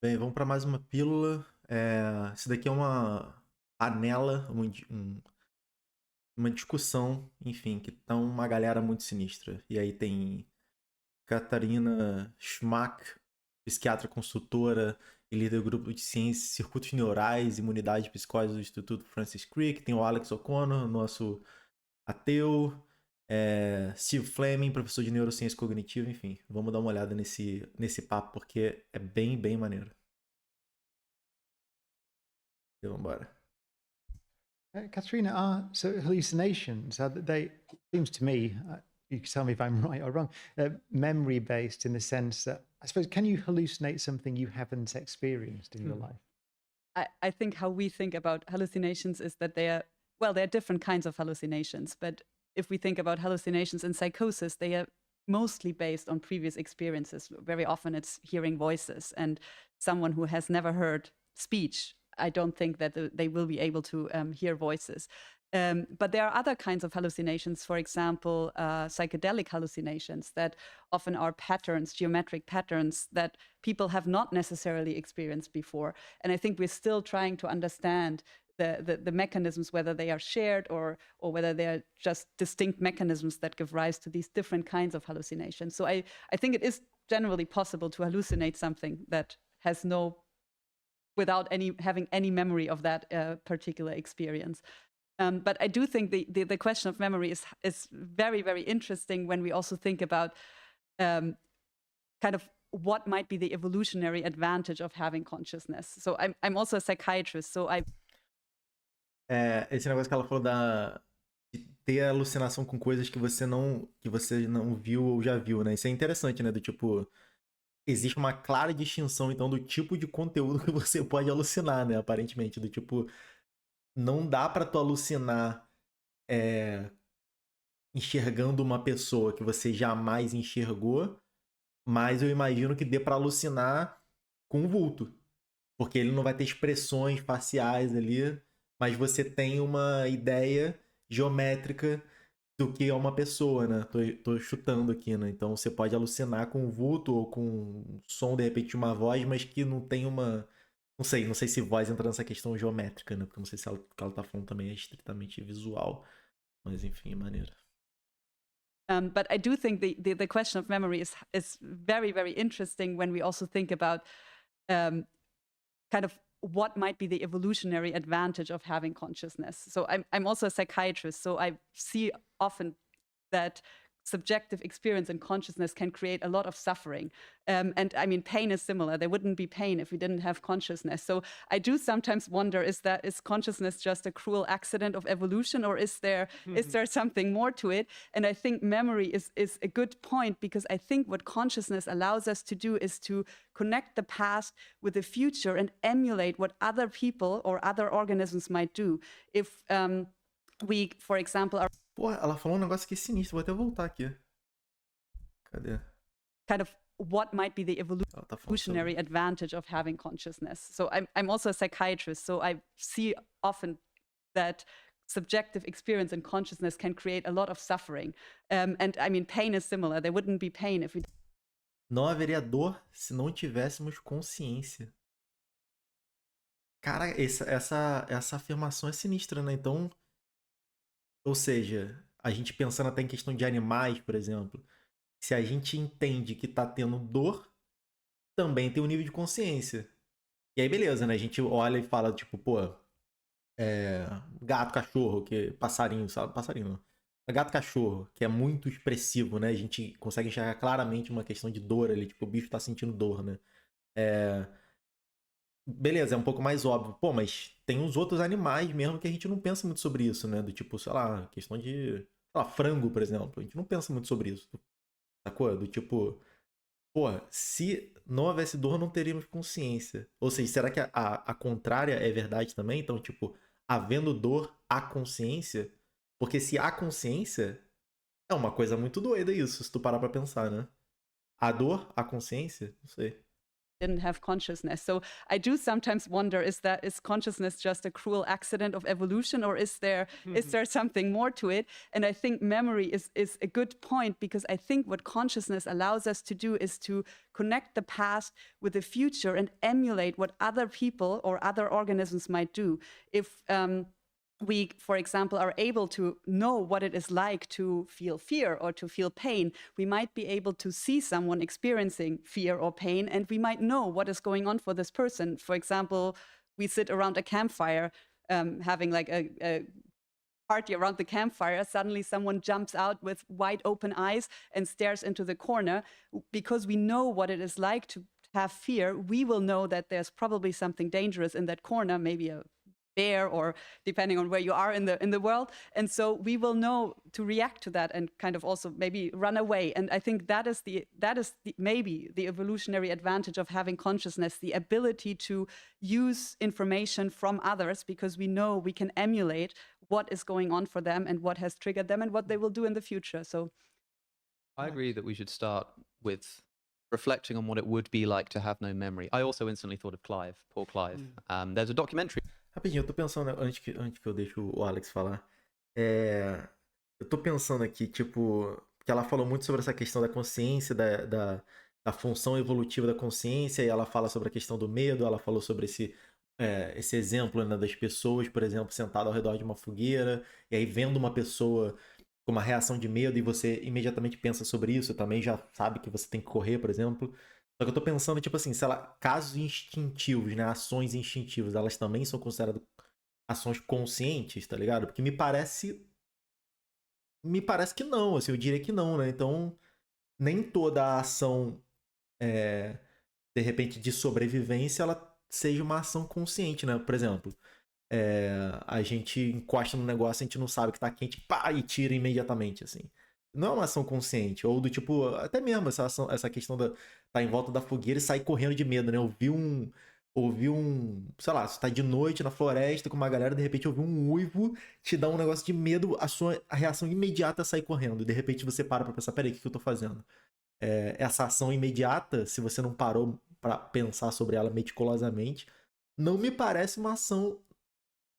Bem, vamos para mais uma pílula. Isso daqui é uma panela, uma discussão, enfim, que tá uma galera muito sinistra. E aí tem Catarina Schmack, psiquiatra consultora e líder do grupo de ciências, circuitos neurais, imunidade e psicose do Instituto Francis Crick. Tem o Alex O'Connor, nosso ateu. Steve Fleming, professor de neurociência cognitiva, enfim. Vamos dar uma olhada nesse papo, porque é bem, bem maneiro. Então, vambora. Katerina, so hallucinations, they seems to me, you can tell me if I'm right or wrong, memory based in the sense that, I suppose, can you hallucinate something you haven't experienced in your life? I think how we think about hallucinations is that there are different kinds of hallucinations, but if we think about hallucinations in psychosis, they are mostly based on previous experiences. Very often it's hearing voices, and someone who has never heard speech, I don't think that they will be able to hear voices. But there are other kinds of hallucinations, for example, psychedelic hallucinations that often are patterns, geometric patterns that people have not necessarily experienced before. And I think we're still trying to understand the mechanisms, whether they are shared or whether they are just distinct mechanisms that give rise to these different kinds of hallucinations. So I think it is generally possible to hallucinate something that has without having any memory of that particular experience. But I do think the question of memory is very, very interesting when we also think about kind of what might be the evolutionary advantage of having consciousness. So I'm also a psychiatrist, so Esse negócio que ela falou de ter alucinação com coisas que você não viu ou já viu, né? Isso é interessante, né? Do tipo, existe uma clara distinção, então, do tipo de conteúdo que você pode alucinar, né? Aparentemente, do tipo, não dá pra tu alucinar enxergando uma pessoa que você jamais enxergou, mas eu imagino que dê pra alucinar com um vulto. Porque ele não vai ter expressões faciais ali, mas você tem uma ideia geométrica do que é uma pessoa, né? Tô chutando aqui, né? Então você pode alucinar com um vulto ou com um som, de repente, de uma voz, mas que não tem uma. Não sei se voz entra nessa questão geométrica, né? Porque eu não sei se o que ela tá falando também é estritamente visual. Mas enfim, é maneiro. But I do think the question of memory is very, very interesting when we also think about kind of what might be the evolutionary advantage of having consciousness. So I'm also a psychiatrist, so I see often that subjective experience and consciousness can create a lot of suffering. And I mean, pain is similar. There wouldn't be pain if we didn't have consciousness. So I do sometimes wonder, is consciousness just a cruel accident of evolution, or is there something more to it? And I think memory is a good point, because I think what consciousness allows us to do is to connect the past with the future and emulate what other people or other organisms might do. If we, for example, are Pô, ela falou um negócio aqui sinistro. Vou até voltar aqui. Cadê? kind of what might be the Ela tá falando sobre... evolutionary advantage of having consciousness. So I'm also a psychiatrist, so I see often that subjective experience and consciousness can create a lot of suffering. And I mean, pain is similar. There wouldn't be pain if we Não haveria dor se não tivéssemos consciência. Cara, essa afirmação é sinistra, né? Então, ou seja, a gente pensando até em questão de animais, por exemplo, se a gente entende que tá tendo dor, também tem um nível de consciência. E aí, beleza, né? A gente olha e fala, tipo, pô, gato, cachorro, que passarinho, sabe? Passarinho não. Gato, cachorro, que é muito expressivo, né? A gente consegue enxergar claramente uma questão de dor ali, tipo, o bicho tá sentindo dor, né? Beleza, é um pouco mais óbvio. Pô, mas tem uns outros animais mesmo que a gente não pensa muito sobre isso, né? Do tipo, sei lá, questão de. Sei lá, frango, por exemplo. A gente não pensa muito sobre isso. Sacou? Do tipo, pô, se não houvesse dor, não teríamos consciência. Ou seja, será que a contrária é verdade também? Então, tipo, havendo dor, há consciência? Porque se há consciência, é uma coisa muito doida isso, se tu parar pra pensar, né? A dor, a consciência? Não sei. didn't have consciousness. So I do sometimes wonder, is consciousness just a cruel accident of evolution, or is there something more to it? And I think memory is a good point, because I think what consciousness allows us to do is to connect the past with the future and emulate what other people or other organisms might do. If we, for example, are able to know what it is like to feel fear or to feel pain, we might be able to see someone experiencing fear or pain, and we might know what is going on for this person. For example, we sit around a campfire, having like a party around the campfire. Suddenly someone jumps out with wide open eyes and stares into the corner. Because we know what it is like to have fear, we will know that there's probably something dangerous in that corner, maybe a bear, or depending on where you are in the world. And so we will know to react to that and kind of also maybe run away. And I think that is maybe the evolutionary advantage of having consciousness, the ability to use information from others, because we know we can emulate what is going on for them and what has triggered them and what they will do in the future. So I agree that we should start with reflecting on what it would be like to have no memory. I also instantly thought of Clive, poor Clive. There's a documentary. Rapidinho, eu tô pensando, antes que eu deixe o Alex falar, eu tô pensando aqui, tipo, que ela falou muito sobre essa questão da consciência, da função evolutiva da consciência, e ela fala sobre a questão do medo, ela falou sobre esse exemplo, né, das pessoas, por exemplo, sentadas ao redor de uma fogueira, e aí vendo uma pessoa com uma reação de medo e você imediatamente pensa sobre isso, também já sabe que você tem que correr, por exemplo. Só que eu tô pensando, tipo assim, se ela, casos instintivos, né, ações instintivas, elas também são consideradas ações conscientes, tá ligado? Porque me parece que não, assim, eu diria que não, né? Então, nem toda a ação, de repente, de sobrevivência, ela seja uma ação consciente, né? Por exemplo, a gente encosta no negócio, a gente não sabe que tá quente, pá, e tira imediatamente, assim. Não é uma ação consciente, ou do tipo, até mesmo essa questão da tá em volta da fogueira e sair correndo de medo, né? Ouvir um, sei lá, você tá de noite na floresta com uma galera, de repente ouvir um uivo, te dá um negócio de medo, a reação imediata é sair correndo. E de repente você para pra pensar, peraí, o que eu tô fazendo? Essa ação imediata, se você não parou pra pensar sobre ela meticulosamente, não me parece uma ação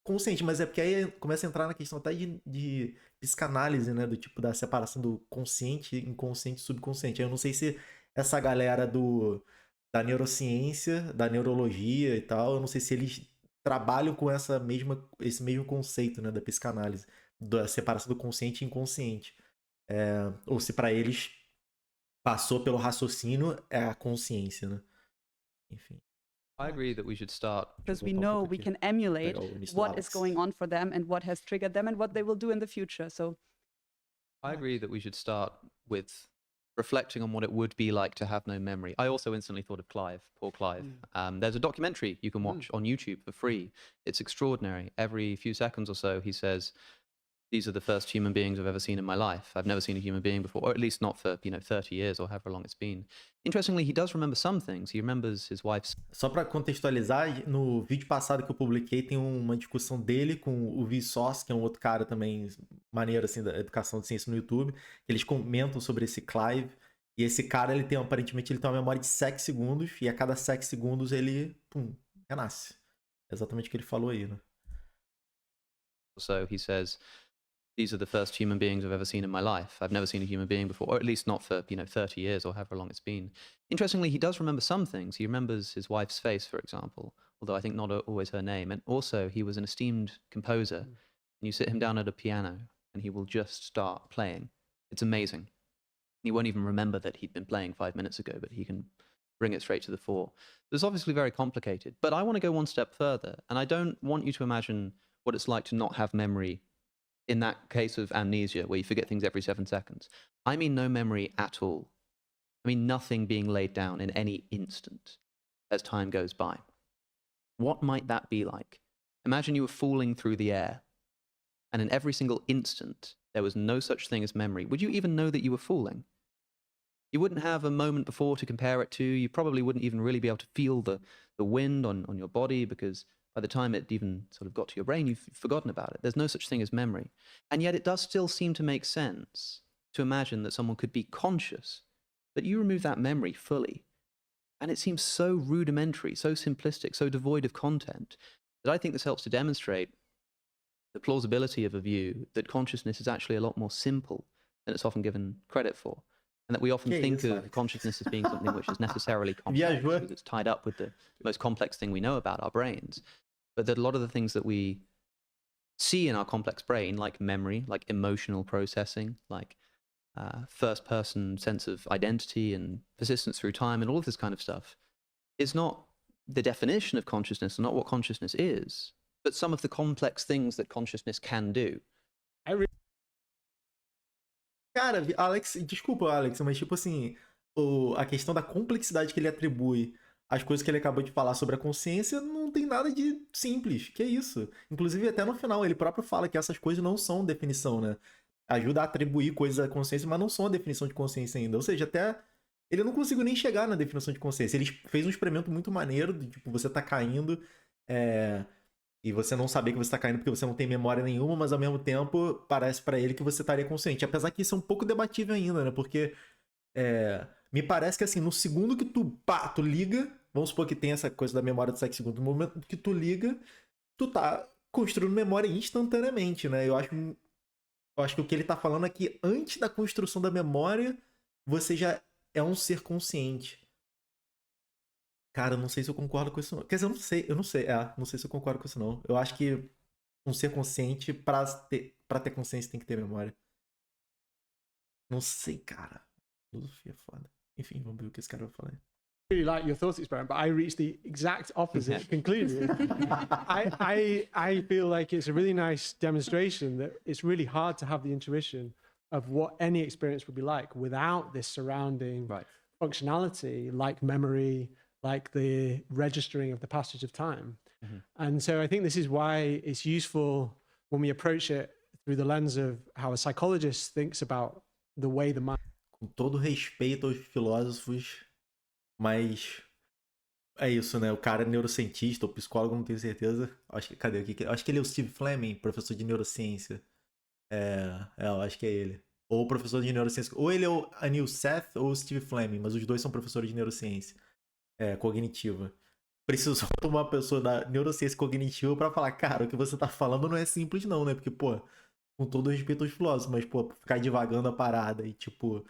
consciente, mas é porque aí começa a entrar na questão até de psicanálise, né? Do tipo da separação do consciente, inconsciente e subconsciente. Eu não sei se essa galera da neurociência, da neurologia e tal, eu não sei se eles trabalham com esse mesmo conceito, né? Da psicanálise, da separação do consciente e inconsciente. Ou se para eles passou pelo raciocínio a consciência, né? Enfim. I agree that we should start. because we know we can emulate what is going on for them and what has triggered them and what they will do in the future. So I agree that we should start with reflecting on what it would be like to have no memory. I also instantly thought of Clive, poor Clive. There's a documentary you can watch on YouTube for free. It's extraordinary. Every few seconds or so, he says, "These are the first human beings I've ever seen in my life. I've never seen a human being before, or at least not for 30 years or however long it's been." Interestingly, he does remember some things. He remembers his wife's. Só pra contextualizar, no vídeo passado que eu publiquei tem uma discussão dele com o Vsauce, que é um outro cara também maneiro assim da educação de ciência no YouTube. Eles comentam sobre esse Clive, e esse cara aparentemente ele tem uma memória de 7 segundos, e a cada 7 segundos ele, renasce. É exatamente o que ele falou aí, né? So he says, "These are the first human beings I've ever seen in my life. I've never seen a human being before, or at least not for 30 years or however long it's been." Interestingly, he does remember some things. He remembers his wife's face, for example, although I think not always her name. And also, he was an esteemed composer. And you sit him down at a piano, and he will just start playing. It's amazing. He won't even remember that he'd been playing 5 minutes ago, but he can bring it straight to the fore. It's obviously very complicated, but I want to go one step further, and I don't want you to imagine what it's like to not have memory in that case of amnesia, where you forget things every 7 seconds. I mean no memory at all. I mean nothing being laid down in any instant as time goes by. What might that be like? Imagine you were falling through the air, and in every single instant, there was no such thing as memory. Would you even know that you were falling? You wouldn't have a moment before to compare it to. You probably wouldn't even really be able to feel the wind on your body, because by the time it even sort of got to your brain, you've forgotten about it. There's no such thing as memory. And yet it does still seem to make sense to imagine that someone could be conscious, but you remove that memory fully. And it seems so rudimentary, so simplistic, so devoid of content, that I think this helps to demonstrate the plausibility of a view that consciousness is actually a lot more simple than it's often given credit for. And that we often Que think isso, of Alex? consciousness as being something which is necessarily complex, Viajou. because it's tied up with the most complex thing we know about, our brains. But that a lot of the things that we see in our complex brain, like memory, like emotional processing, like first-person sense of identity and persistence through time and all of this kind of stuff, is not the definition of consciousness and not what consciousness is, but some of the complex things that consciousness can do. Cara, Alex, desculpa, Alex, mas tipo assim, a questão da complexidade que ele atribui às coisas que ele acabou de falar sobre a consciência não tem nada de simples. Que isso? Inclusive, até no final, ele próprio fala que essas coisas não são definição, né? Ajuda a atribuir coisas à consciência, mas não são a definição de consciência ainda. Ou seja, até ele não conseguiu nem chegar na definição de consciência. Ele fez um experimento muito maneiro, de, tipo, você tá caindo, e você não saber que você tá caindo porque você não tem memória nenhuma, mas ao mesmo tempo parece pra ele que você estaria consciente. Apesar que isso é um pouco debatível ainda, né? Porque me parece que assim, no segundo que tu liga, vamos supor que tem essa coisa da memória de 7 segundos, no momento que tu liga, tu tá construindo memória instantaneamente, né? Eu acho que o que ele tá falando é que antes da construção da memória, você já é um ser consciente. Cara, eu não sei se eu concordo com isso não. Quer dizer, eu não sei, não sei se eu concordo com isso não. Eu acho que um ser consciente, pra ter consciência, tem que ter memória. Não sei, cara. Filosofia é foda. Enfim, vamos ver o que esse cara vai falar. Really like your thought experiment, but I reached the exact opposite conclusion. I feel like it's a really nice demonstration that it's really hard to have the intuition of what any experience would be like without this surrounding functionality, like memory, like the registering of the passage of time. And so I think this is why it's useful when we approach it through the lens of how a psychologist thinks about the way the mind. Com todo respeito aos filósofos, mas é isso, né? O cara é neurocientista ou psicólogo, não tenho certeza. Cadê aqui? Acho que ele é o Steve Fleming, professor de neurociência. Eu acho que é ele. Ou professor de neurociência. Ou ele é o Anil Seth ou o Steve Fleming, mas os dois são professores de neurociência cognitiva. Preciso só tomar uma pessoa da neurociência cognitiva pra falar, cara, o que você tá falando não é simples não, né? Porque, pô, com todo respeito aos filósofos, mas, pô, ficar divagando a parada e, tipo,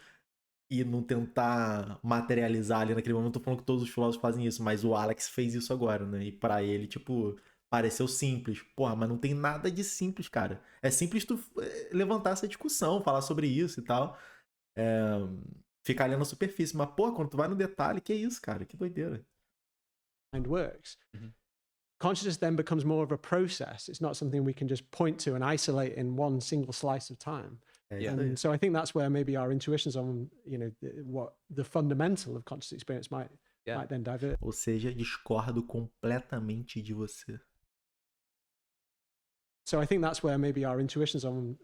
e não tentar materializar ali naquele momento. Não tô falando que todos os filósofos fazem isso, mas o Alex fez isso agora, né? E pra ele, tipo, pareceu simples. Porra, mas não tem nada de simples, cara. É simples tu levantar essa discussão, falar sobre isso e tal. Ficar ali na superfície. Mas, pô, quando tu vai no detalhe, que é isso, cara? Que doideira. Mind works. Consciousness then becomes more of a process. It's not something we can just point to and isolate in one single slice of time. And so I think that's where maybe our intuitions on, what the fundamental of conscious experience might then diverge. Ou seja, discordo completamente de você. So I think that's where maybe our intuitions on,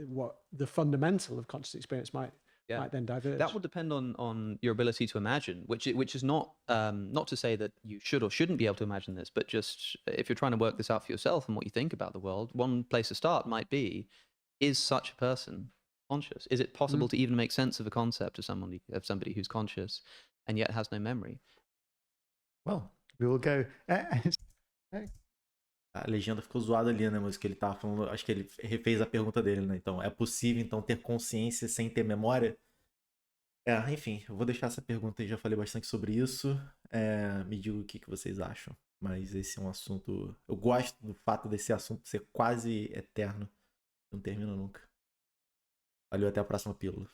what the fundamental of conscious experience might then diverge. That will depend on your ability to imagine, which is not not to say that you should or shouldn't be able to imagine this, but just if you're trying to work this out for yourself and what you think about the world, one place to start might be, is such a person conscious? Is it possible to even make sense of a concept of somebody who's conscious and yet has no memory? Well, we will go. A legenda ficou zoada ali, né? Mas o que ele tava falando, acho que ele refez a pergunta dele, né? Então, é possível, então, ter consciência sem ter memória? Enfim, eu vou deixar essa pergunta aí, já falei bastante sobre isso. Me diga o que vocês acham. Mas esse é um assunto... Eu gosto do fato desse assunto ser quase eterno. Não termina nunca. Valeu, até a próxima pílula.